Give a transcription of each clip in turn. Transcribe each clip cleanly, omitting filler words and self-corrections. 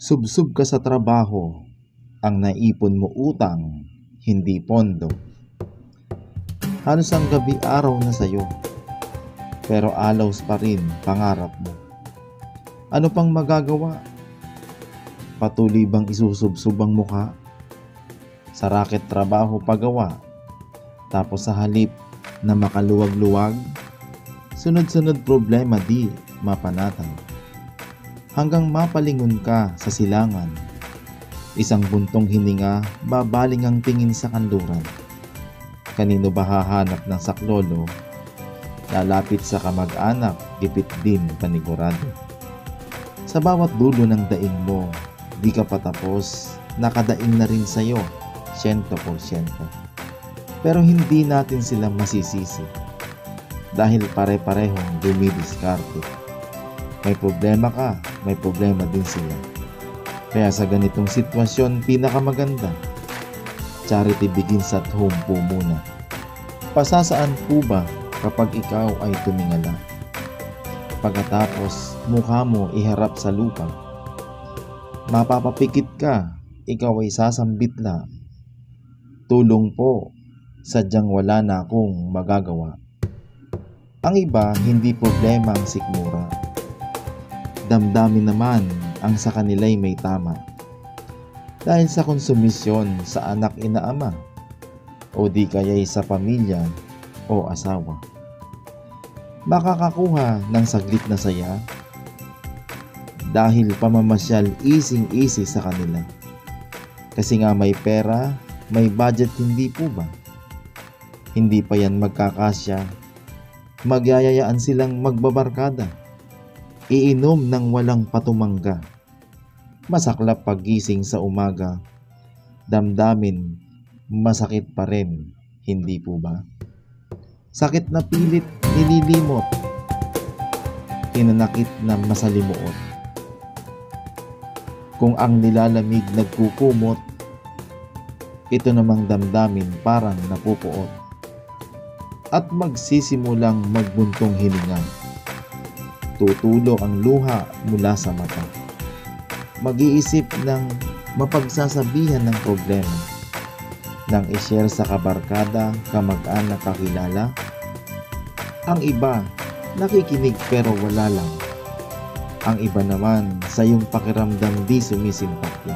Subsub ka sa trabaho, ang naipon mo utang, hindi pondo. Halos ang gabi araw na sayo, pero alaws pa rin pangarap mo. Ano pang magagawa? Patuloy bang isusubsub ang mukha? Sa raket trabaho pagawa, tapos sa halip na makaluwag-luwag, sunod-sunod problema di mapanatag. Hanggang mapalingon ka sa silangan, isang buntong hininga, babaling ang tingin sa kanluran. Kanino ba hahanap ng saklolo? Lalapit sa kamag-anak, gipit din panigurado. Sa bawat dulo ng daing mo, di ka patapos, nakadaing na rin sa'yo, 100%. Pero hindi natin sila masisisi, dahil pare-parehong dumidiskarte. May problema ka, may problema din sila. Kaya sa ganitong sitwasyon, pinakamaganda, charity begins at home po muna. Pasasaan po ba kapag ikaw ay tumingala? Pagkatapos, mukha mo iharap sa lupa. Mapapapikit ka, ikaw ay sasambitla. Tulong po, sadyang wala na akong magagawa. Ang iba, hindi problema ang sikmura. Damdamin naman ang sa kanila'y may tama. Dahil sa konsumisyon sa anak inaama, o di kaya'y sa pamilya o asawa. Makakakuha ng saglit na saya, dahil pamamasyal ising-isi sa kanila. Kasi nga may pera, may budget, hindi po ba? Hindi pa yan magkakasya, magyayayaan silang magbabarkada. Iinom ng walang patumangga. Masaklap paggising sa umaga. Damdamin, masakit pa rin, hindi po ba? Sakit na pilit, nililimot. Hinanakit na masalimuot. Kung ang nilalamig nagkukumot, ito namang damdamin parang napupuot. At magsisimulang magbuntong hininga. Tutulo ang luha mula sa mata. Mag-iisip ng mapagsasabihan ng problema, nang i-share sa kabarkada, kamag-anak, kakilala. Ang iba, nakikinig pero wala lang. Ang iba naman, sa iyong pakiramdam di sumisimpatya,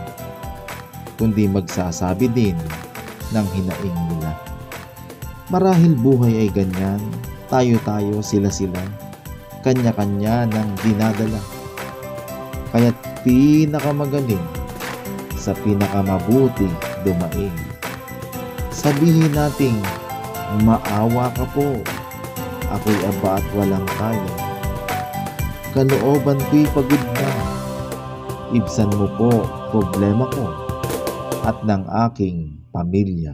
kundi magsasabi din ng hinaing nila. Marahil buhay ay ganyan, tayo-tayo, sila-sila, kanya-kanya ng dinadala. Kaya't pinakamagaling, sa pinakamabuti dumaing. Sabihin nating, maawa ka po, ako'y aba at walang kaya. Kalooban ko'y pagod na, ibsan mo po problema ko at ng aking pamilya.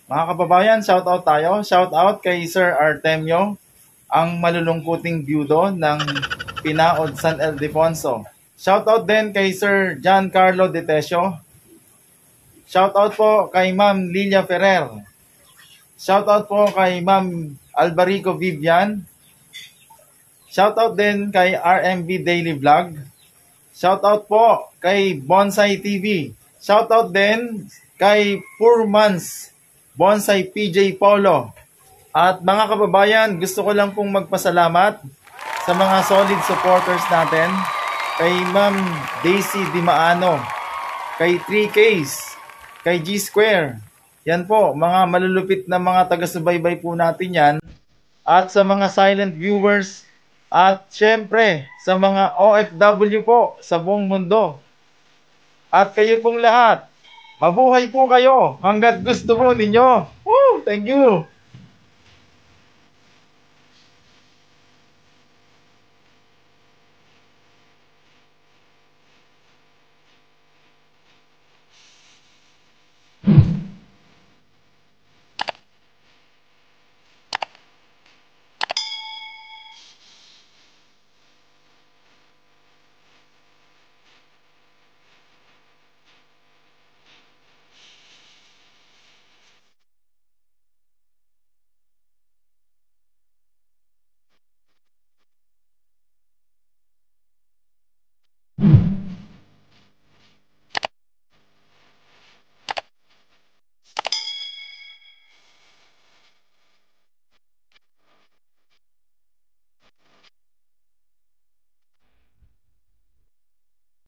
Mga kababayan, shoutout tayo. Shoutout kay Sir Artemio, ang malulungkuting byudo ng Pinaod San Ildefonso. Shoutout din kay Sir Giancarlo Detesio. Shoutout po kay Ma'am Lilia Ferrer. Shoutout po kay Ma'am Albarico Vivian. Shoutout din kay RMB Daily Vlog. Shoutout po kay Bonsai TV. Shoutout din kay Purmans Bonsai PJ Polo. At mga kababayan, gusto ko lang pong magpasalamat sa mga solid supporters natin. Kay Ma'am Daisy Dimaano, kay 3Ks, kay G-Square. Yan po, mga malulupit na mga taga-subaybay po natin yan. At sa mga silent viewers, at syempre sa mga OFW po sa buong mundo. At kayo pong lahat, mabuhay po kayo hanggat gusto po ninyo. Woo! Thank you!